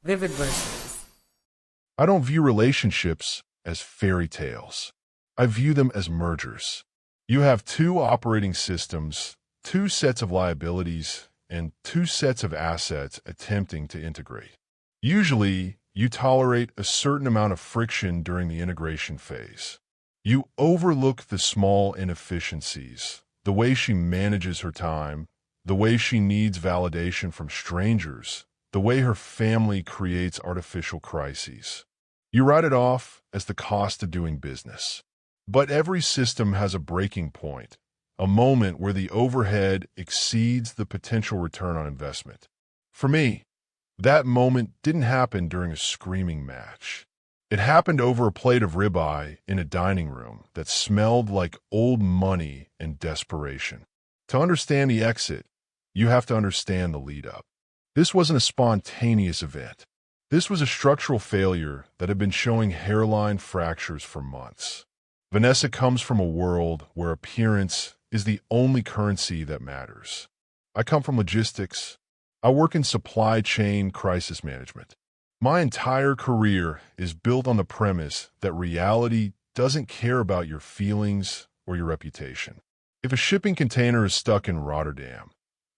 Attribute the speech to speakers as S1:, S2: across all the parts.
S1: vivid verses.
S2: I don't view relationships as fairy tales. I view them as mergers. You have two operating systems, two sets of liabilities, and two sets of assets attempting to integrate. Usually, you tolerate a certain amount of friction during the integration phase. You overlook the small inefficiencies, the way she manages her time, the way she needs validation from strangers, the way her family creates artificial crises. You write it off as the cost of doing business. But every system has a breaking point, a moment where the overhead exceeds the potential return on investment. For me, that moment didn't happen during a screaming match. It happened over a plate of ribeye in a dining room that smelled like old money and desperation. To understand the exit, you have to understand the lead-up. This wasn't a spontaneous event. This was a structural failure that had been showing hairline fractures for months. Vanessa comes from a world where appearance is the only currency that matters. I come from logistics. I work in supply chain crisis management. My entire career is built on the premise that reality doesn't care about your feelings or your reputation. If a shipping container is stuck in Rotterdam,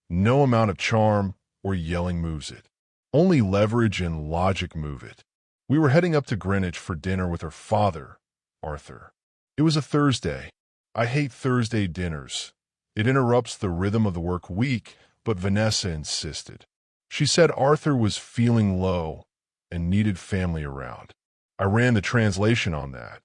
S2: no amount of charm or yelling moves it. Only leverage and logic move it. We were heading up to Greenwich for dinner with her father, Arthur. It was a Thursday. I hate Thursday dinners. It interrupts the rhythm of the work week, but Vanessa insisted. She said Arthur was feeling low and needed family around. I ran the translation on that.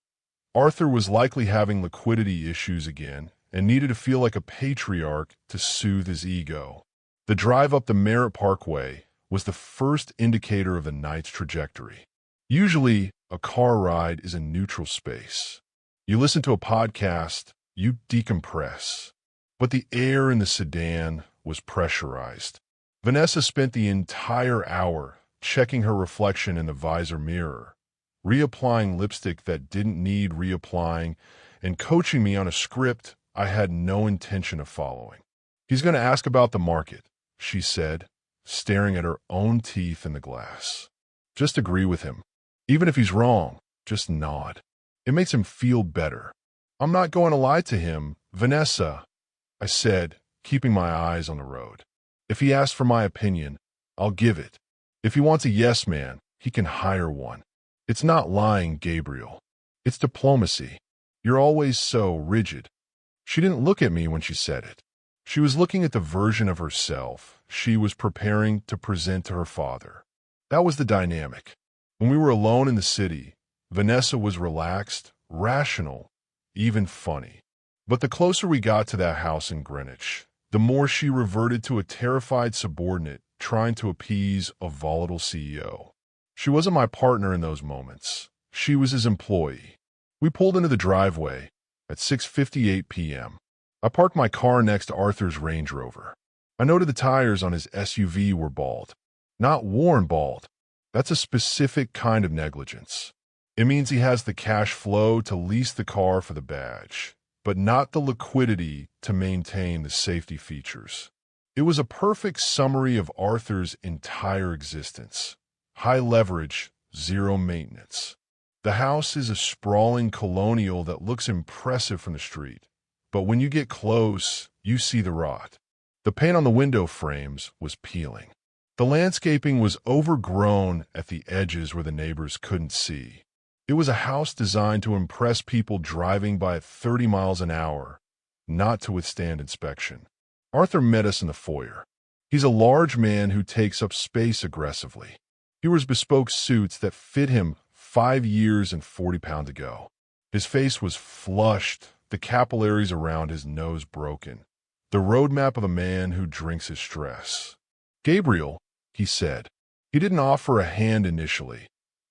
S2: Arthur was likely having liquidity issues again and needed to feel like a patriarch to soothe his ego. The drive up the Merritt Parkway was the first indicator of the night's trajectory. Usually, a car ride is a neutral space. You listen to a podcast, you decompress. But the air in the sedan was pressurized. Vanessa spent the entire hour checking her reflection in the visor mirror, reapplying lipstick that didn't need reapplying, and coaching me on a script I had no intention of following. He's going to ask about the market, she said, staring at her own teeth in the glass. Just agree with him. Even if he's wrong, just nod. It makes him feel better. I'm not going to lie to him, Vanessa, I said, keeping my eyes on the road. If he asks for my opinion, I'll give it. If he wants a yes man, he can hire one. It's not lying, Gabriel. It's diplomacy. You're always so rigid. She didn't look at me when she said it. She was looking at the version of herself she was preparing to present to her father. That was the dynamic. When we were alone in the city, Vanessa was relaxed, rational, even funny. But the closer we got to that house in Greenwich, the more she reverted to a terrified subordinate trying to appease a volatile CEO. She wasn't my partner in those moments. She was his employee. We pulled into the driveway at 6:58 p.m. I parked my car next to Arthur's Range Rover. I noted the tires on his SUV were bald. Not worn bald. That's a specific kind of negligence. It means he has the cash flow to lease the car for the badge, but not the liquidity to maintain the safety features. It was a perfect summary of Arthur's entire existence. High leverage, zero maintenance. The house is a sprawling colonial that looks impressive from the street, but when you get close, you see the rot. The paint on the window frames was peeling. The landscaping was overgrown at the edges where the neighbors couldn't see. It was a house designed to impress people driving by at 30 miles an hour, not to withstand inspection. Arthur met us in the foyer. He's a large man who takes up space aggressively. He wears bespoke suits that fit him 5 years and 40 pounds ago. His face was flushed, the capillaries around his nose broken. The roadmap of a man who drinks his stress. Gabriel, he said. He didn't offer a hand initially.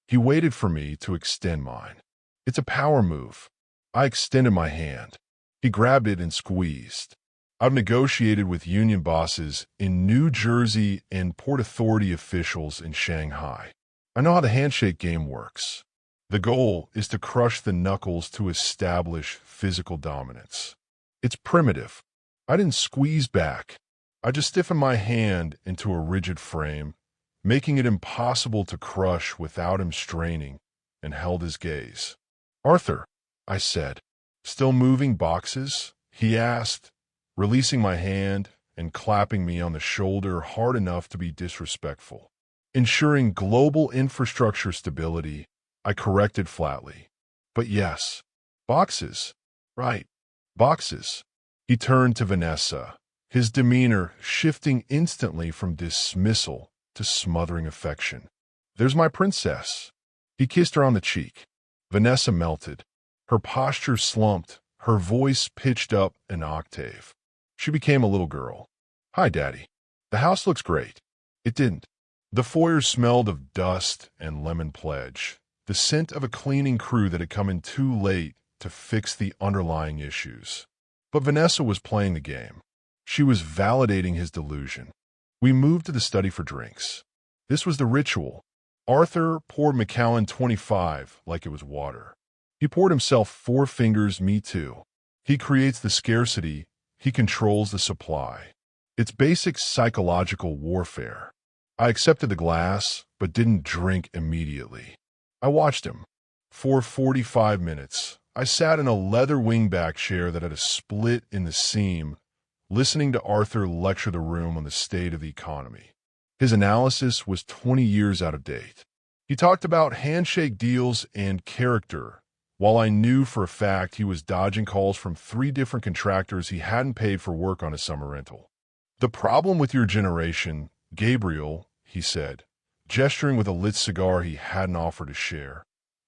S2: He waited for me to extend mine. It's a power move. I extended my hand. He grabbed it and squeezed. I've negotiated with union bosses in New Jersey and Port Authority officials in Shanghai. I know how the handshake game works. The goal is to crush the knuckles to establish physical dominance. It's primitive. I didn't squeeze back. I just stiffened my hand into a rigid frame, making it impossible to crush without him straining, and held his gaze. "Arthur," I said. "Still moving boxes?" he asked, releasing my hand and clapping me on the shoulder hard enough to be disrespectful. "Ensuring global infrastructure stability," I corrected flatly. "But yes, boxes. Right, boxes." He turned to Vanessa, his demeanor shifting instantly from dismissal to smothering affection. "There's my princess." He kissed her on the cheek. Vanessa melted. Her posture slumped, her voice pitched up an octave. She became a little girl. "Hi, Daddy. The house looks great." It didn't. The foyer smelled of dust and lemon pledge, the scent of a cleaning crew that had come in too late to fix the underlying issues. But Vanessa was playing the game. She was validating his delusion. We moved to the study for drinks. This was the ritual. Arthur poured Macallan 25 like it was water. He poured himself 4 fingers, me too. He creates the scarcity. He controls the supply. It's basic psychological warfare. I accepted the glass, but didn't drink immediately. I watched him. For 45 minutes, I sat in a leather wingback chair that had a split in the seam, listening to Arthur lecture the room on the state of the economy. His analysis was 20 years out of date. He talked about handshake deals and character, while I knew for a fact he was dodging calls from 3 different contractors he hadn't paid for work on his summer rental. "The problem with your generation, Gabriel," he said, gesturing with a lit cigar he hadn't offered to share,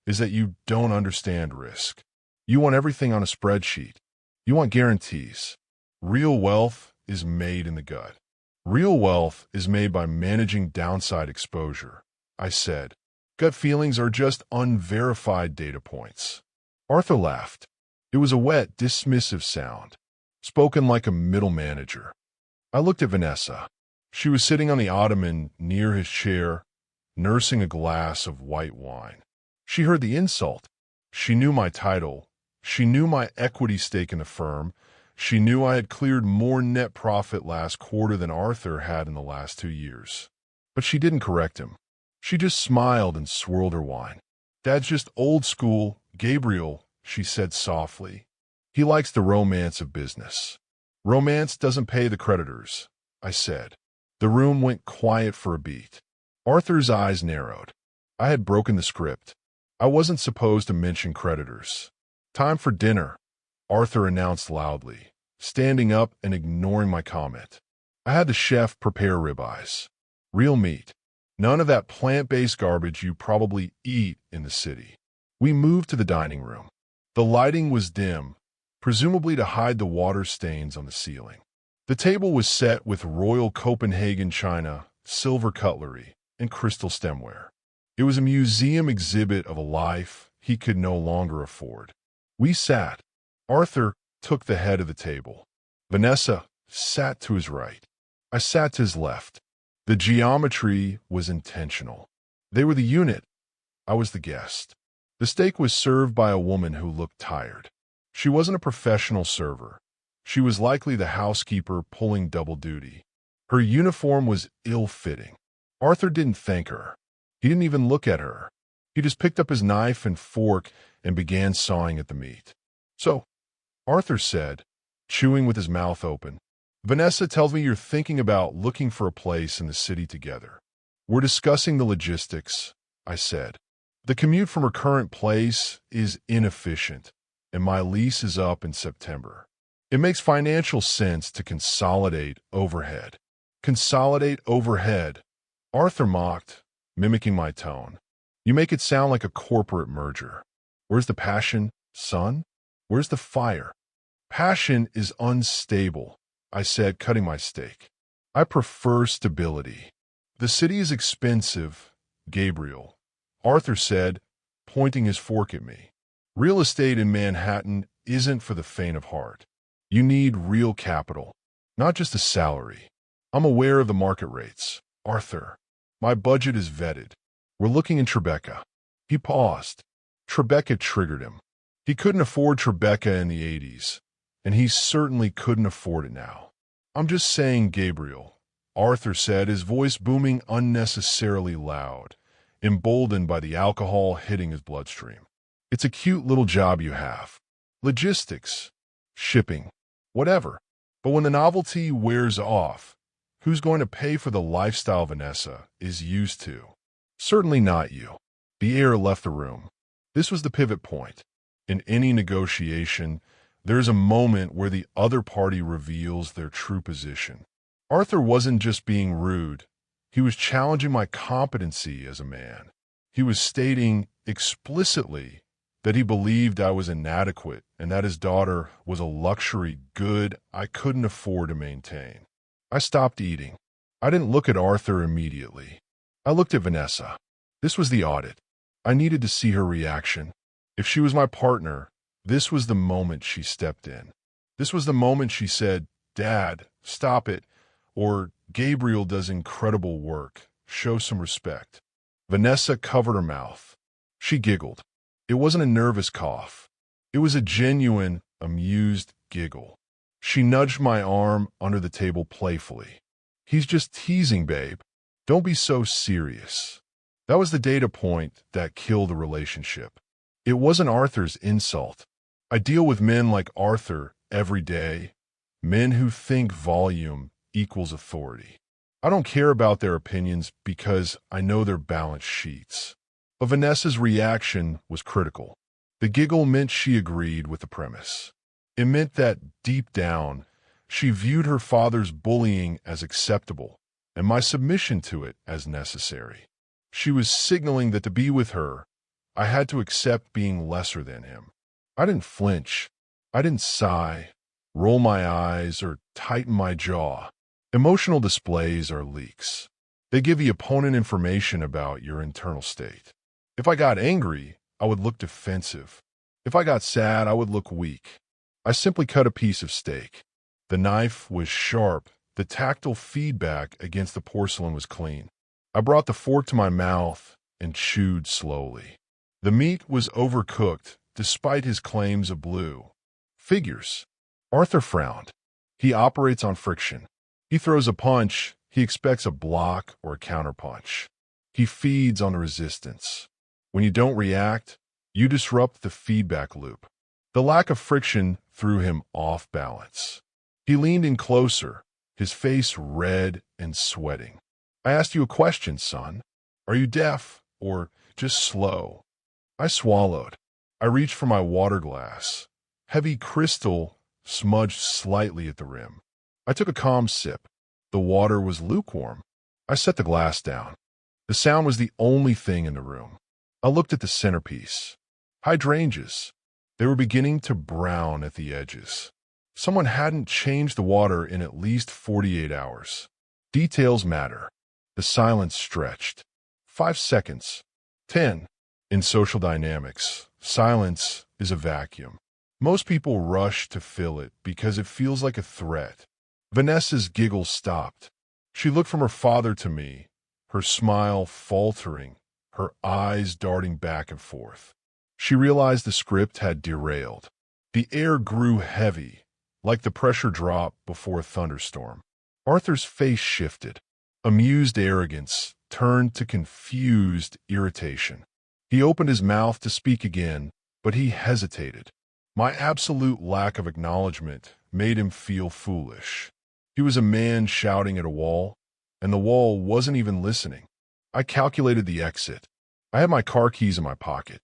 S2: "is that you don't understand risk. You want everything on a spreadsheet. You want guarantees. Real wealth is made in the gut. Real wealth is made by managing downside exposure," I said. "Gut feelings are just unverified data points." Arthur laughed. It was a wet, dismissive sound, spoken like a middle manager. I looked at Vanessa. She was sitting on the ottoman near his chair, nursing a glass of white wine. She heard the insult. She knew my title. She knew my equity stake in the firm. She knew I had cleared more net profit last quarter than Arthur had in the last 2 years. But she didn't correct him. She just smiled and swirled her wine. "Dad's just old school, Gabriel," she said softly. "He likes the romance of business." "Romance doesn't pay the creditors," I said. The room went quiet for a beat. Arthur's eyes narrowed. I had broken the script. I wasn't supposed to mention creditors. "Time for dinner," Arthur announced loudly, standing up and ignoring my comment. I had the chef prepare ribeyes. Real meat. None of that plant-based garbage you probably eat in the city. We moved to the dining room. The lighting was dim, presumably to hide the water stains on the ceiling. The table was set with Royal Copenhagen china, silver cutlery, and crystal stemware. It was a museum exhibit of a life he could no longer afford. We sat. Arthur took the head of the table. Vanessa sat to his right. I sat to his left. The geometry was intentional. They were the unit. I was the guest. The steak was served by a woman who looked tired. She wasn't a professional server. She was likely the housekeeper pulling double duty. Her uniform was ill-fitting. Arthur didn't thank her. He didn't even look at her. He just picked up his knife and fork and began sawing at the meat. "So," Arthur said, chewing with his mouth open, "Vanessa tells me you're thinking about looking for a place in the city together." "We're discussing the logistics," I said. "The commute from her current place is inefficient, and my lease is up in September. It makes financial sense to consolidate overhead." "Consolidate overhead," Arthur mocked, mimicking my tone. "You make it sound like a corporate merger. Where's the passion, son? Where's the fire?" "Passion is unstable," I said, cutting my steak. "I prefer stability." "The city is expensive, Gabriel," Arthur said, pointing his fork at me. "Real estate in Manhattan isn't for the faint of heart. You need real capital, not just a salary. I'm aware of the market rates, Arthur. My budget is vetted. We're looking in Tribeca." He paused. Tribeca triggered him. He couldn't afford Tribeca in the 80s, and he certainly couldn't afford it now. "I'm just saying, Gabriel, Arthur said, his voice booming unnecessarily loud, emboldened by the alcohol hitting his bloodstream. It's a cute little job you have. Logistics, shipping, whatever. But when the novelty wears off, who's going to pay for the lifestyle Vanessa is used to? Certainly not you. The air left the room. This was the pivot point. In any negotiation, there's a moment where the other party reveals their true position. Arthur wasn't just being rude. He was challenging my competency as a man. He was stating explicitly that he believed I was inadequate and that his daughter was a luxury good I couldn't afford to maintain. I stopped eating. I didn't look at Arthur immediately. I looked at Vanessa. This was the audit. I needed to see her reaction. If she was my partner, this was the moment she stepped in. This was the moment she said, "Dad, stop it," or "Gabriel does incredible work. Show some respect." Vanessa covered her mouth. She giggled. It wasn't a nervous cough. It was a genuine, amused giggle. She nudged my arm under the table playfully. "He's just teasing, babe. Don't be so serious." That was the data point that killed the relationship. It wasn't Arthur's insult. I deal with men like Arthur every day, men who think volume equals authority. I don't care about their opinions because I know their balance sheets. But Vanessa's reaction was critical. The giggle meant she agreed with the premise. It meant that, deep down, she viewed her father's bullying as acceptable and my submission to it as necessary. She was signaling that to be with her, I had to accept being lesser than him. I didn't flinch. I didn't sigh, roll my eyes, or tighten my jaw. Emotional displays are leaks. They give the opponent information about your internal state. If I got angry, I would look defensive. If I got sad, I would look weak. I simply cut a piece of steak. The knife was sharp. The tactile feedback against the porcelain was clean. I brought the fork to my mouth and chewed slowly. The meat was overcooked, despite his claims of blue. Figures. Arthur frowned. He operates on friction. He throws a punch, he expects a block or a counterpunch. He feeds on the resistance. When you don't react, you disrupt the feedback loop. The lack of friction threw him off balance. He leaned in closer, his face red and sweating. "I asked you a question, son. Are you deaf or just slow?" I swallowed. I reached for my water glass. Heavy crystal smudged slightly at the rim. I took a calm sip. The water was lukewarm. I set the glass down. The sound was the only thing in the room. I looked at the centerpiece. Hydrangeas. They were beginning to brown at the edges. Someone hadn't changed the water in at least 48 hours. Details matter. The silence stretched. 5 seconds. 10. In social dynamics, silence is a vacuum. Most people rush to fill it because it feels like a threat. Vanessa's giggle stopped. She looked from her father to me, her smile faltering, her eyes darting back and forth. She realized the script had derailed. The air grew heavy, like the pressure drop before a thunderstorm. Arthur's face shifted. Amused arrogance turned to confused irritation. He opened his mouth to speak again, but he hesitated. My absolute lack of acknowledgement made him feel foolish. He was a man shouting at a wall, and the wall wasn't even listening. I calculated the exit. I had my car keys in my pocket.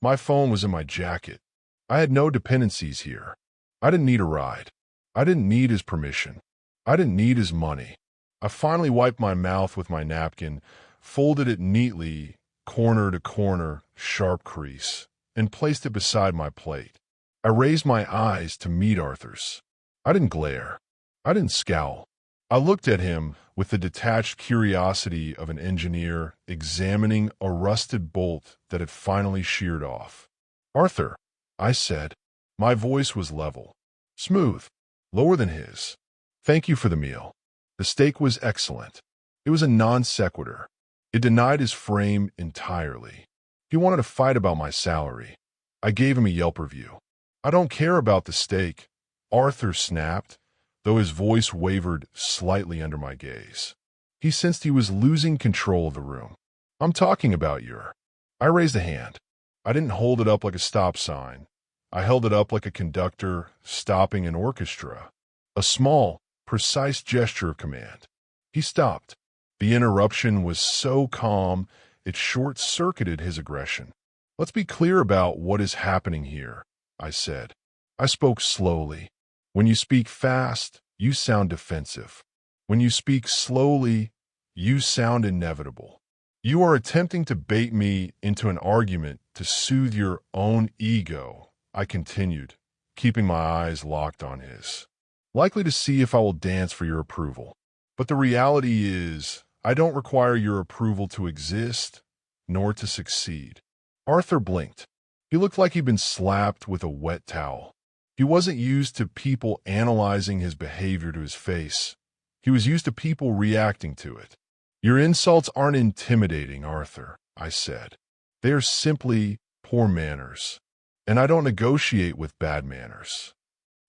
S2: My phone was in my jacket. I had no dependencies here. I didn't need a ride. I didn't need his permission. I didn't need his money. I finally wiped my mouth with my napkin, folded it neatly, corner to corner, sharp crease, and placed it beside my plate. I raised my eyes to meet Arthur's. I didn't glare. I didn't scowl. I looked at him with the detached curiosity of an engineer examining a rusted bolt that had finally sheared off. "Arthur," I said. My voice was level, smooth, lower than his. "Thank you for the meal. The steak was excellent." It was a non sequitur. It denied his frame entirely. He wanted to fight about my salary. I gave him a Yelp review. "I don't care about the steak," Arthur snapped, though his voice wavered slightly under my gaze. He sensed he was losing control of the room. I'm talking about your... I raised a hand. I didn't hold it up like a stop sign. I held it up like a conductor stopping an orchestra. A small, precise gesture of command. He stopped. The interruption was so calm, it short-circuited his aggression. Let's be clear about what is happening here, I said. I spoke slowly. When you speak fast, you sound defensive. When you speak slowly, you sound inevitable. You are attempting to bait me into an argument to soothe your own ego, I continued, keeping my eyes locked on his. Likely to see if I will dance for your approval. But the reality is, I don't require your approval to exist, nor to succeed. Arthur blinked. He looked like he'd been slapped with a wet towel. He wasn't used to people analyzing his behavior to his face. He was used to people reacting to it. Your insults aren't intimidating, Arthur, I said. They are simply poor manners. And I don't negotiate with bad manners.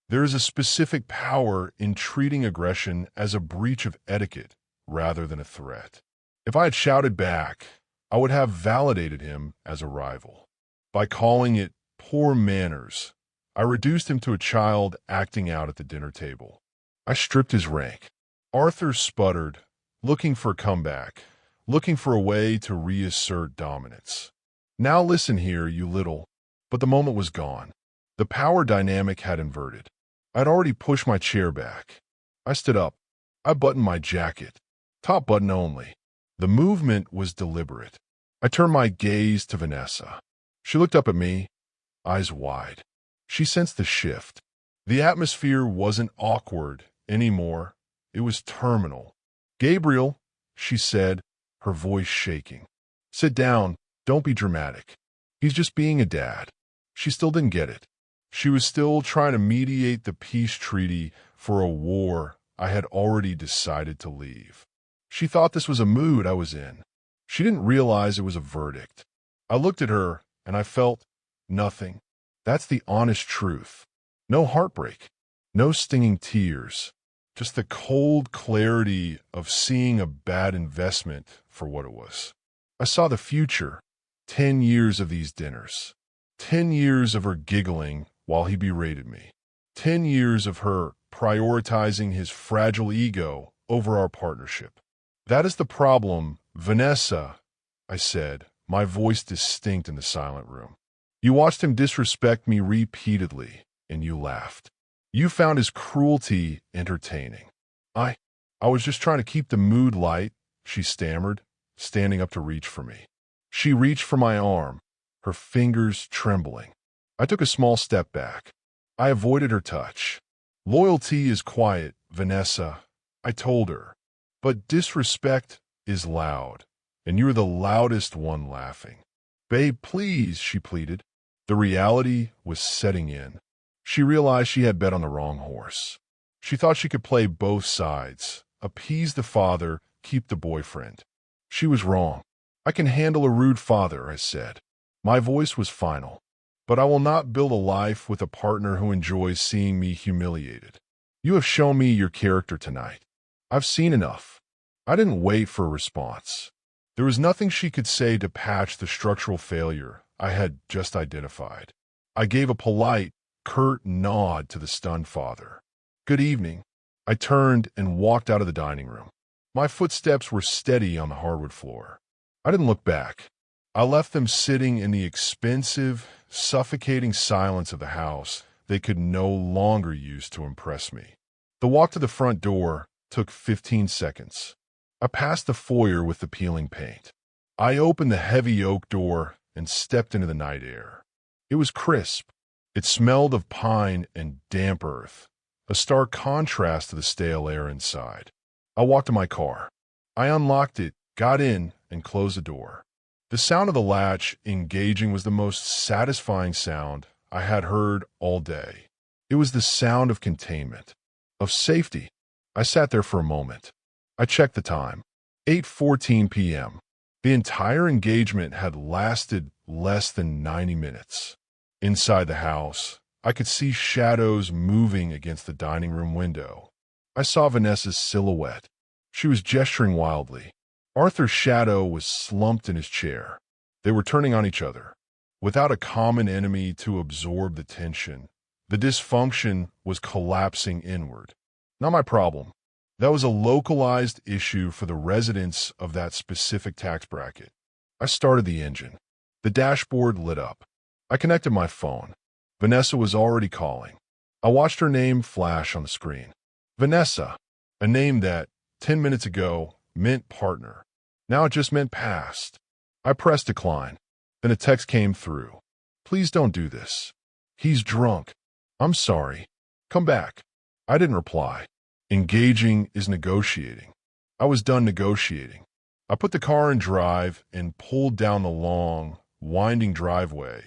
S2: There is a specific power in treating aggression as a breach of etiquette rather than a threat. If I had shouted back, I would have validated him as a rival. By calling it poor manners, I reduced him to a child acting out at the dinner table. I stripped his rank. Arthur sputtered, looking for a comeback, looking for a way to reassert dominance. Now listen here, you little... But the moment was gone. The power dynamic had inverted. I'd already pushed my chair back. I stood up. I buttoned my jacket. Top button only. The movement was deliberate. I turned my gaze to Vanessa. She looked up at me, eyes wide. She sensed the shift. The atmosphere wasn't awkward anymore. It was terminal. Gabriel, she said, her voice shaking. Sit down. Don't be dramatic. He's just being a dad. She still didn't get it. She was still trying to mediate the peace treaty for a war I had already decided to leave. She thought this was a mood I was in. She didn't realize it was a verdict. I looked at her and I felt nothing. That's the honest truth. No heartbreak. No stinging tears. Just the cold clarity of seeing a bad investment for what it was. I saw the future. 10 years of these dinners. 10 years of her giggling while he berated me. 10 years of her prioritizing his fragile ego over our partnership. That is the problem, Vanessa, I said, my voice distinct in the silent room. You watched him disrespect me repeatedly, and you laughed. You found his cruelty entertaining. I was just trying to keep the mood light, she stammered, standing up to reach for me. She reached for my arm, her fingers trembling. I took a small step back. I avoided her touch. Loyalty is quiet, Vanessa, I told her. But disrespect is loud, and you're the loudest one laughing. Babe, please, she pleaded. The reality was setting in. She realized she had bet on the wrong horse. She thought she could play both sides, appease the father, keep the boyfriend. She was wrong. I can handle a rude father, I said. My voice was final. But I will not build a life with a partner who enjoys seeing me humiliated. You have shown me your character tonight. I've seen enough. I didn't wait for a response. There was nothing she could say to patch the structural failure I had just identified. I gave a polite, curt nod to the stunned father. Good evening. I turned and walked out of the dining room. My footsteps were steady on the hardwood floor. I didn't look back. I left them sitting in the expensive, suffocating silence of the house they could no longer use to impress me. The walk to the front door took 15 seconds. I passed the foyer with the peeling paint. I opened the heavy oak door and stepped into the night air. It was crisp. It smelled of pine and damp earth, a stark contrast to the stale air inside. I walked to my car. I unlocked it, got in, and closed the door. The sound of the latch engaging was the most satisfying sound I had heard all day. It was the sound of containment, of safety. I sat there for a moment. I checked the time. 8:14 p.m. The entire engagement had lasted less than 90 minutes. Inside the house, I could see shadows moving against the dining room window. I saw Vanessa's silhouette, She was gesturing wildly. Arthur's shadow was slumped in his chair. They were turning on each other. Without a common enemy to absorb the tension, the dysfunction was collapsing inward. Not my problem. That was a localized issue for the residents of that specific tax bracket. I started the engine. The dashboard lit up. I connected my phone. Vanessa was already calling. I watched her name flash on the screen. Vanessa, a name that, 10 minutes ago, meant partner. Now it just meant past. I pressed decline. Then a text came through. Please don't do this. He's drunk. I'm sorry. Come back. I didn't reply. Engaging is negotiating. I was done negotiating. I put the car in drive and pulled down the long, winding driveway,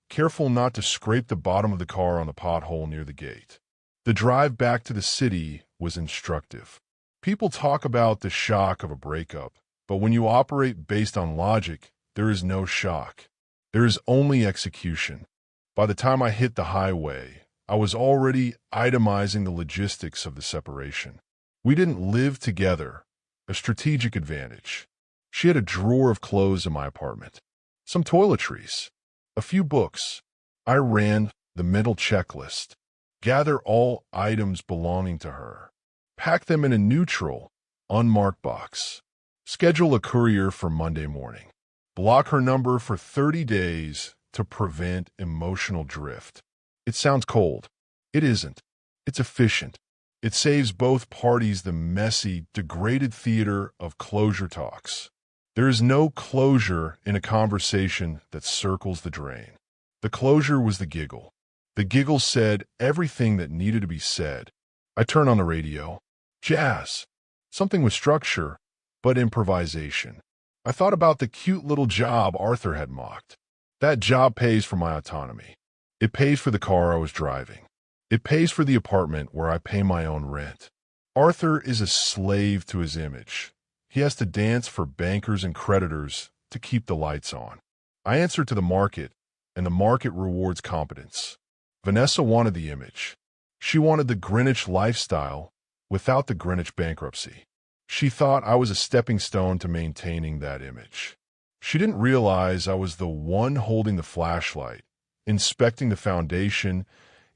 S2: careful not to scrape the bottom of the car on the pothole near the gate. The drive back to the city was instructive. People talk about the shock of a breakup, but when you operate based on logic, there is no shock. There is only execution. By the time I hit the highway, I was already itemizing the logistics of the separation. We didn't live together, a strategic advantage. She had a drawer of clothes in my apartment, some toiletries, a few books. I ran the mental checklist, gather all items belonging to her, pack them in a neutral, unmarked box, schedule a courier for Monday morning, block her number for 30 days to prevent emotional drift. It sounds cold. It isn't. It's efficient. It saves both parties the messy, degraded theater of closure talks. There is no closure in a conversation that circles the drain. The closure was the giggle. The giggle said everything that needed to be said. I turned on the radio. Jazz. Something with structure, but improvisation. I thought about the cute little job Arthur had mocked. That job pays for my autonomy. It pays for the car I was driving. It pays for the apartment where I pay my own rent. Arthur is a slave to his image. He has to dance for bankers and creditors to keep the lights on. I answer to the market, and the market rewards competence. Vanessa wanted the image. She wanted the Greenwich lifestyle without the Greenwich bankruptcy. She thought I was a stepping stone to maintaining that image. She didn't realize I was the one holding the flashlight, inspecting the foundation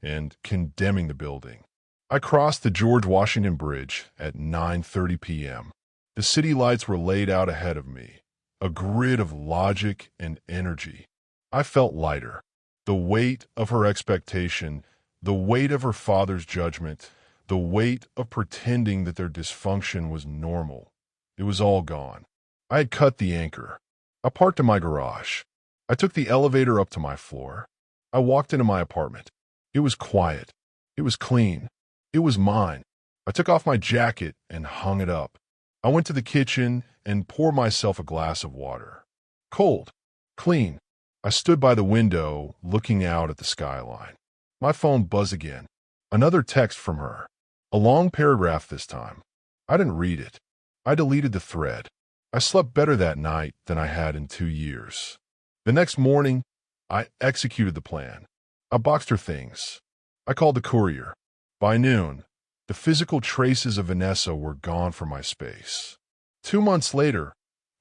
S2: and condemning the building. I crossed the George Washington Bridge at 9:30 p.m. The city lights were laid out ahead of me, a grid of logic and energy. I felt lighter. The weight of her expectation, the weight of her father's judgment, the weight of pretending that their dysfunction was normal. It was all gone. I had cut the anchor. I parked in my garage. I took the elevator up to my floor. I walked into my apartment. It was quiet. It was clean. It was mine. I took off my jacket and hung it up. I went to the kitchen and poured myself a glass of water. Cold. Clean. I stood by the window, looking out at the skyline. My phone buzzed again. Another text from her. A long paragraph this time. I didn't read it. I deleted the thread. I slept better that night than I had in 2 years. The next morning, I executed the plan. I boxed her things. I called the courier. By noon, the physical traces of Vanessa were gone from my space. 2 months later,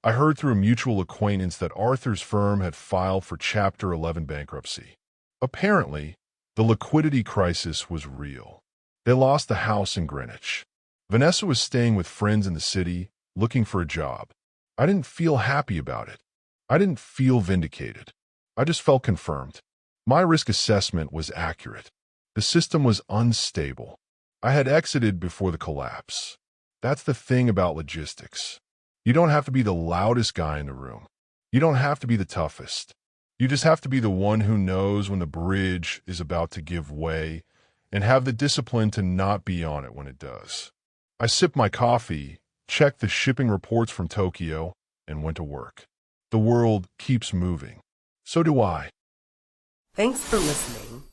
S2: I heard through a mutual acquaintance that Arthur's firm had filed for Chapter 11 bankruptcy. Apparently, the liquidity crisis was real. They lost the house in Greenwich. Vanessa was staying with friends in the city, looking for a job. I didn't feel happy about it. I didn't feel vindicated. I just felt confirmed. My risk assessment was accurate. The system was unstable. I had exited before the collapse. That's the thing about logistics. You don't have to be the loudest guy in the room. You don't have to be the toughest. You just have to be the one who knows when the bridge is about to give way and have the discipline to not be on it when it does. I sipped my coffee, checked the shipping reports from Tokyo, and went to work. The world keeps moving. So do I.
S1: Thanks for listening.